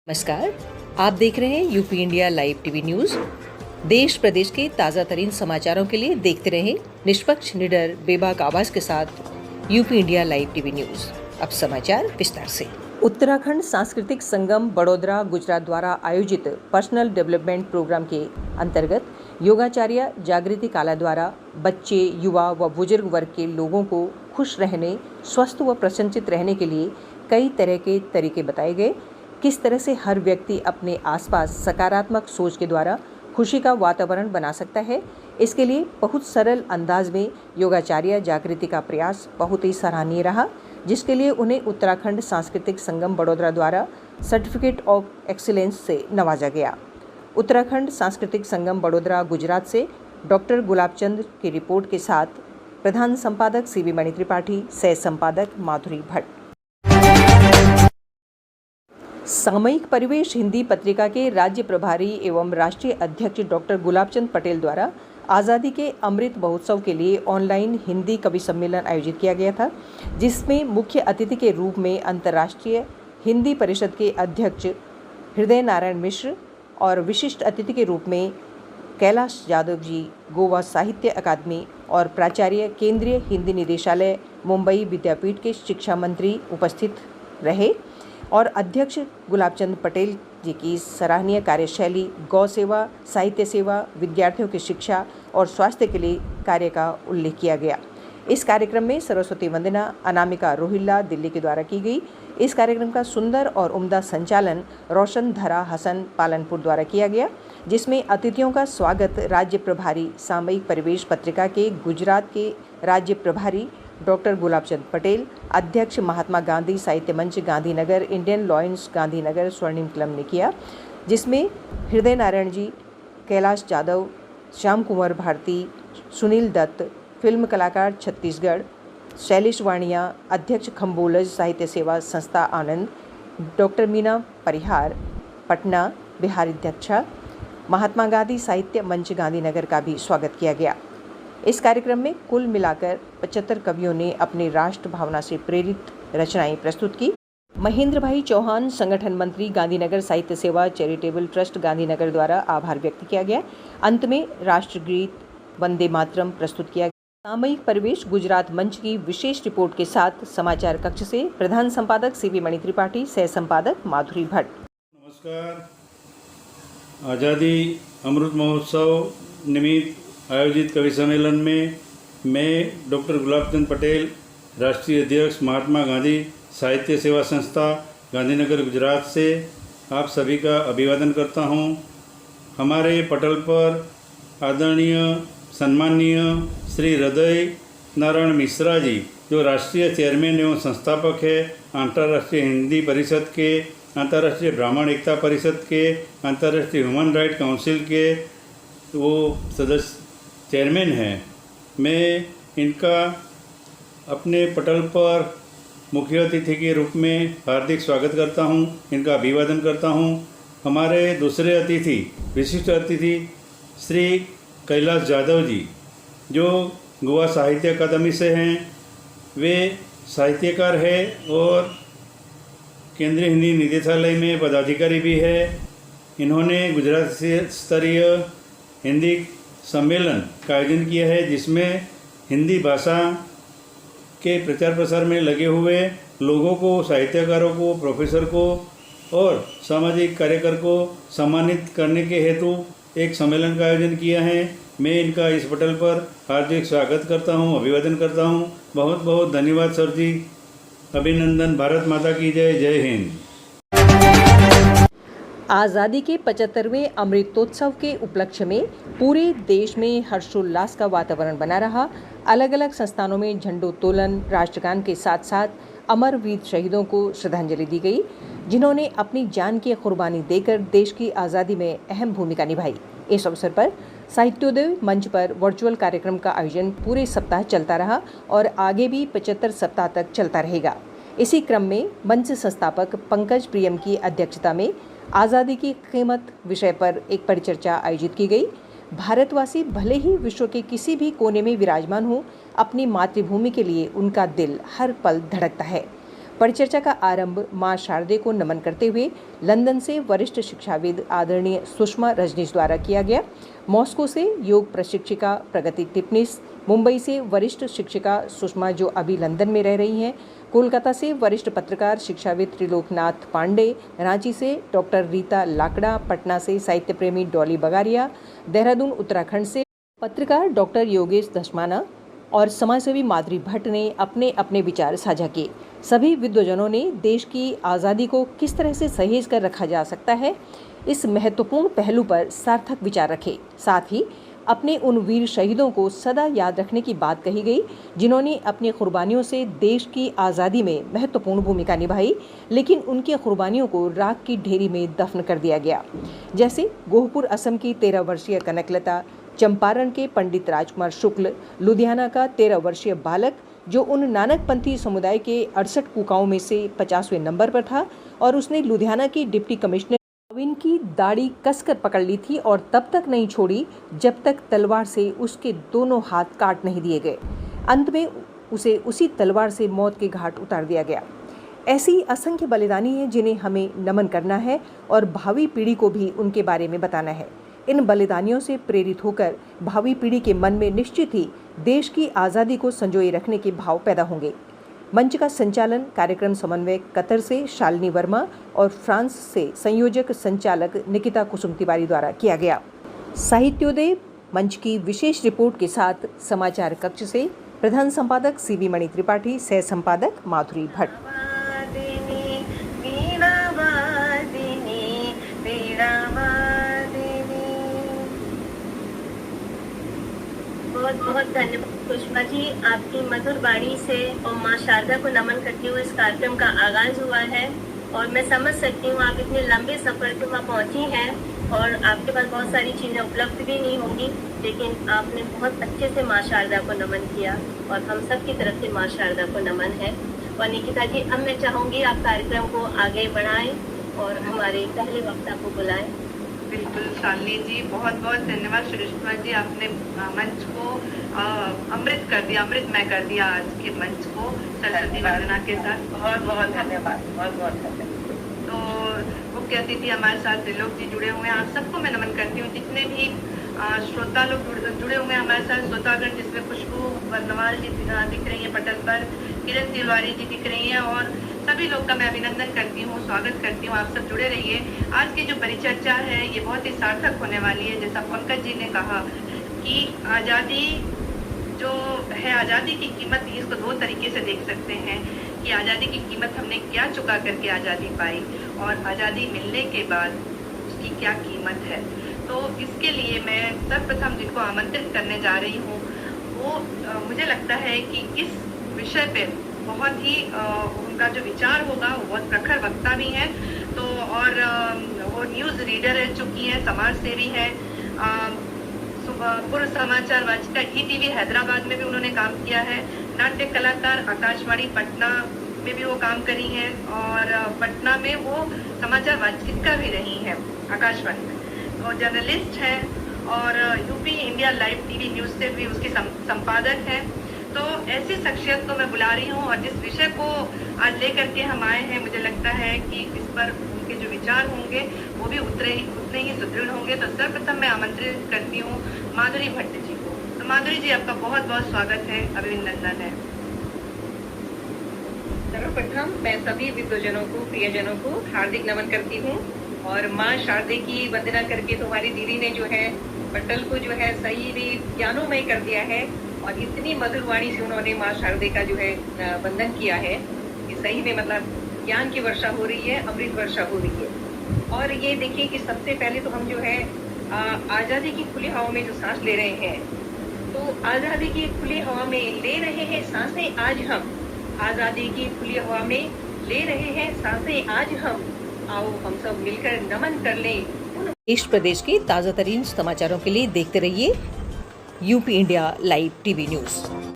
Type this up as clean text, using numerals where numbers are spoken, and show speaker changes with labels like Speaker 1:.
Speaker 1: नमस्कार, आप देख रहे हैं UP India live TV news. देश प्रदेश के ताजा तरीन समाचारों के लिए देखते रहें निष्पक्ष, निडर, बेबाक आवाज के साथ UP India live TV news. अब समाचार विस्तार से। उत्तराखंड सांस्कृतिक संगम बड़ोदरा गुजरात द्वारा आयोजित पर्सनल डेवलपमेंट प्रोग्राम के अंतर्गत योगाचार्य जागृति काला द्वारा बच्चे, युवा व बुजुर्ग वर्ग के लोगों को खुश रहने, स्वस्थ व प्रसन्नचित रहने के लिए कई तरह के तरीके बताए गए। किस तरह से हर व्यक्ति अपने आसपास सकारात्मक सोच के द्वारा खुशी का वातावरण बना सकता है, इसके लिए बहुत सरल अंदाज में योगाचार्य जागृति का प्रयास बहुत ही सराहनीय रहा, जिसके लिए उन्हें उत्तराखंड सांस्कृतिक संगम बड़ोदरा द्वारा सर्टिफिकेट ऑफ एक्सीलेंस से नवाजा गया। उत्तराखंड सांस्कृतिक संगम बड़ोदरा गुजरात से डॉक्टर गुलाबचंद की रिपोर्ट के साथ प्रधान संपादक सीवी मणि त्रिपाठी, सह संपादक माधुरी भट्ट। सामयिक परिवेश हिंदी पत्रिका के राज्य प्रभारी एवं राष्ट्रीय अध्यक्ष डॉक्टर गुलाबचंद पटेल द्वारा आज़ादी के अमृत महोत्सव के लिए ऑनलाइन हिंदी कवि सम्मेलन आयोजित किया गया था, जिसमें मुख्य अतिथि के रूप में अंतर्राष्ट्रीय हिंदी परिषद के अध्यक्ष हृदय नारायण मिश्र और विशिष्ट अतिथि के रूप में कैलाश यादव जी, गोवा साहित्य अकादमी और प्राचार्य केंद्रीय हिंदी निदेशालय मुंबई विद्यापीठ के शिक्षा मंत्री उपस्थित रहे और अध्यक्ष गुलाबचंद पटेल जी की सराहनीय कार्यशैली, गौ सेवा, साहित्य सेवा, विद्यार्थियों की शिक्षा और स्वास्थ्य के लिए कार्य का उल्लेख किया गया। इस कार्यक्रम में सरस्वती वंदना अनामिका रोहिल्ला दिल्ली के द्वारा की गई। इस कार्यक्रम का सुंदर और उम्दा संचालन रोशन धरा हसन पालनपुर द्वारा किया गया, जिसमें अतिथियों का स्वागत राज्य प्रभारी सामयिक परिवेश पत्रिका के गुजरात के राज्य प्रभारी डॉक्टर गुलाबचंद पटेल, अध्यक्ष महात्मा गांधी साहित्य मंच गांधीनगर, इंडियन लॉयंस गांधीनगर स्वर्णिम क्लब ने किया, जिसमें हृदय नारायण जी, कैलाश यादव, श्याम कुमार भारती, सुनील दत्त, फिल्म कलाकार छत्तीसगढ़, शैलेश वाणिया, अध्यक्ष खम्बोलज साहित्य सेवा संस्था आनंद, डॉक्टर मीना परिहार पटना बिहार अध्यक्षा, महात्मा गांधी साहित्य मंच गांधीनगर का भी स्वागत किया गया। इस कार्यक्रम में कुल मिलाकर 75 कवियों ने अपनी राष्ट्र भावना से प्रेरित रचनाएं प्रस्तुत की। महेंद्र भाई चौहान, संगठन मंत्री गांधीनगर साहित्य सेवा चैरिटेबल ट्रस्ट गांधीनगर द्वारा आभार व्यक्त किया गया। अंत में राष्ट्रगीत वंदे मातरम प्रस्तुत किया गया। सामयिक परिवेश गुजरात मंच की विशेष रिपोर्ट के साथ समाचार कक्ष से प्रधान संपादक सीवी मणि त्रिपाठी, सह संपादक माधुरी भट्ट।
Speaker 2: नमस्कार। आज़ादी अमृत महोत्सव निमित्त आयोजित कवि सम्मेलन में मैं डॉक्टर गुलाबचंद पटेल, राष्ट्रीय अध्यक्ष महात्मा गांधी साहित्य सेवा संस्था गांधीनगर गुजरात से आप सभी का अभिवादन करता हूं। हमारे पटल पर आदरणीय सम्माननीय श्री हृदय नारायण मिश्रा जी, जो राष्ट्रीय चेयरमैन एवं संस्थापक है अंतर्राष्ट्रीय हिंदी परिषद के, अंतर्राष्ट्रीय ब्राह्मण एकता परिषद के, अंतर्राष्ट्रीय ह्यूमन राइट काउंसिल के वो सदस्य चेयरमैन हैं। मैं इनका अपने पटल पर मुख्य अतिथि के रूप में हार्दिक स्वागत करता हूं, इनका अभिवादन करता हूं। हमारे दूसरे अतिथि, विशिष्ट अतिथि श्री कैलाश यादव जी, जो गोवा साहित्य अकादमी से हैं, वे साहित्यकार हैं और केंद्रीय हिंदी निदेशालय में पदाधिकारी भी है। इन्होंने गुजरात स्तरीय हिंदी सम्मेलन का आयोजन किया है, जिसमें हिंदी भाषा के प्रचार प्रसार में लगे हुए लोगों को, साहित्यकारों को, प्रोफेसर को और सामाजिक कार्यकर को सम्मानित करने के हेतु एक सम्मेलन का आयोजन किया है। मैं इनका इस पटल पर हार्दिक स्वागत करता हूं, अभिवादन करता हूं। बहुत बहुत धन्यवाद सर जी। अभिनंदन। भारत माता की जय। जय हिंद।
Speaker 1: आज़ादी के 75वें अमृतोत्सव के उपलक्ष्य में पूरे देश में हर्षोल्लास का वातावरण बना रहा। अलग अलग संस्थानों में झंडोत्तोलन, राष्ट्रगान के साथ साथ अमर वीर शहीदों को श्रद्धांजलि दी गई, जिन्होंने अपनी जान की कुर्बानी देकर देश की आज़ादी में अहम भूमिका निभाई। इस अवसर पर साहित्योदय मंच पर वर्चुअल कार्यक्रम का आयोजन पूरे सप्ताह चलता रहा और आगे भी 75 सप्ताह तक चलता रहेगा। इसी क्रम में मंच संस्थापक पंकज प्रियम की अध्यक्षता में आज़ादी की कीमत विषय पर एक परिचर्चा आयोजित की गई। भारतवासी भले ही विश्व के किसी भी कोने में विराजमान हो, अपनी मातृभूमि के लिए उनका दिल हर पल धड़कता है। परिचर्चा का आरंभ मां शारदे को नमन करते हुए लंदन से वरिष्ठ शिक्षाविद आदरणीय सुषमा रजनीश द्वारा किया गया। मॉस्को से योग प्रशिक्षिका प्रगति टिप्निस, मुंबई से वरिष्ठ शिक्षिका सुषमा जो अभी लंदन में रह रही हैं, कोलकाता से वरिष्ठ पत्रकार शिक्षाविद त्रिलोकनाथ पांडे, रांची से डॉक्टर रीता लाकड़ा, पटना से साहित्य प्रेमी डॉली बगारिया, देहरादून उत्तराखंड से पत्रकार डॉक्टर योगेश दशमाना और समाजसेवी माधुरी भट्ट ने अपने अपने विचार साझा किए। सभी विद्वजनों ने देश की आज़ादी को किस तरह से सहेज कर रखा जा सकता है, इस महत्वपूर्ण पहलू पर सार्थक विचार रखे। साथ ही अपने उन वीर शहीदों को सदा याद रखने की बात कही गई, जिन्होंने अपनी कुर्बानियों से देश की आज़ादी में महत्वपूर्ण भूमिका निभाई, लेकिन उनकी कुर्बानियों को राख की ढेरी में दफन कर दिया गया। जैसे गोहपुर असम की 13 वर्षीय कनकलता, चंपारण के पंडित राजकुमार शुक्ल, लुधियाना का 13 वर्षीय बालक जो उन नानकपंथी समुदाय के 68 कुकाओं में से 50वें नंबर पर था और उसने लुधियाना की डिप्टी कमिश्नर नवीन की दाढ़ी कसकर पकड़ ली थी और तब तक नहीं छोड़ी जब तक तलवार से उसके दोनों हाथ काट नहीं दिए गए। अंत में उसे उसी तलवार से मौत के घाट उतार दिया गया। ऐसी असंख्य बलिदानी हैं जिन्हें हमें नमन करना है और भावी पीढ़ी को भी उनके बारे में बताना है। इन बलिदानियों से प्रेरित होकर भावी पीढ़ी के मन में निश्चित ही देश की आज़ादी को संजोए रखने के भाव पैदा होंगे। मंच का संचालन कार्यक्रम समन्वयक कतर से शालिनी वर्मा और फ्रांस से संयोजक संचालक निकिता कुसुम तिवारी द्वारा किया गया। साहित्योदय मंच की विशेष रिपोर्ट के साथ समाचार कक्ष से प्रधान संपादक सीवी मणि त्रिपाठी, सह संपादक माधुरी भट्ट।
Speaker 3: बहुत बहुत धन्यवाद सुषमा जी, आपकी मधुर वाणी से और माँ शारदा को नमन करते हुए इस कार्यक्रम का आगाज हुआ है। और मैं समझ सकती हूँ आप इतने लंबे सफर से वहाँ पहुँची हैं और आपके पास बहुत सारी चीज़ें उपलब्ध भी नहीं होंगी, लेकिन आपने बहुत अच्छे से माँ शारदा को नमन किया और हम सब की तरफ से माँ शारदा को नमन है। और निकिता जी, अब मैं चाहूँगी आप कार्यक्रम को आगे बढ़ाएं और हमारे पहले वक्ता को बुलाएं।
Speaker 4: बिल्कुल शालिनी जी, बहुत बहुत धन्यवाद। सुषमा जी, आपने मंच को अमृत कर दिया, अमृतमय कर दिया आज के मंच को सरस्वती वंदना के साथ। बहुत बहुत धन्यवाद, बहुत बहुत धन्यवाद। तो मुख्य अतिथि हमारे साथ त्रिलोक जी जुड़े हुए हैं, आप सबको मैं नमन करती हूँ। जितने भी श्रोता लोग जुड़े हुए हैं हमारे साथ, श्रोतागण, जिसमें खुशबू वर्णवाल जी दिख रही है पटल पर, किरण तिवारी जी दिख रही हैं, और सभी लोग का मैं अभिनंदन करती हूँ, स्वागत करती हूँ। आप सब जुड़े रहिए। आज की जो परिचर्चा है ये बहुत ही सार्थक होने वाली है। जैसा पंकज जी ने कहा कि आज़ादी जो है, आज़ादी की कीमत इसको दो तरीके से देख सकते हैं कि आज़ादी की कीमत हमने क्या चुका करके आज़ादी पाई और आज़ादी मिलने के बाद उसकी क्या कीमत है। तो इसके लिए मैं सर्वप्रथम जिनको आमंत्रित करने जा रही हूँ वो मुझे लगता है कि इस विषय पे बहुत ही उनका जो विचार होगा वो बहुत प्रखर वक्ता भी है। तो और वो न्यूज़ रीडर रह चुकी हैं, समाज सेवी है, पूर्व समाचार वाचिका ETV हैदराबाद में भी उन्होंने काम किया है, नाट्य कलाकार आकाशवाणी पटना में भी वो काम करी हैं और पटना में वो समाचार वाचिका भी रही हैं आकाशवाणी में। वो जर्नलिस्ट हैं और UP India live TV news से भी उसके संपादक हैं। तो ऐसी शख्सियत को मैं बुला रही हूँ और जिस विषय को आज लेकर के हम आए हैं, मुझे लगता है कि इस पर उनके जो विचार होंगे वो भी उतने ही सुदृढ़ होंगे। तो सर्वप्रथम मैं आमंत्रित करती हूँ माधुरी भट्ट जी को। तो माधुरी जी, आपका बहुत बहुत स्वागत है, अभिनंदन है।
Speaker 5: सर्वप्रथम मैं सभी विद्वजनों को, प्रियजनों को हार्दिक नमन करती हूँ और माँ शारदे की वंदना करके तुम्हारी दीदी ने जो है पटल को जो है सही भी ज्ञानोमय कर दिया है और इतनी मधुर वाणी से उन्होंने माँ शारदे का जो है वंदन किया है कि सही में मतलब ज्ञान की वर्षा हो रही है, अमृत वर्षा हो रही है। और ये देखिए कि सबसे पहले तो हम जो है आज़ादी की खुली हवा में जो सांस ले रहे हैं, तो आज़ादी की खुली हवा में ले रहे हैं सांसें आज हम, आज़ादी की खुली हवा में ले रहे हैं सांसें आज हम, आओ हम सब मिलकर नमन कर लें।
Speaker 1: देश प्रदेश के ताज़ा तरीन समाचारों के लिए देखते रहिए UP India live TV news.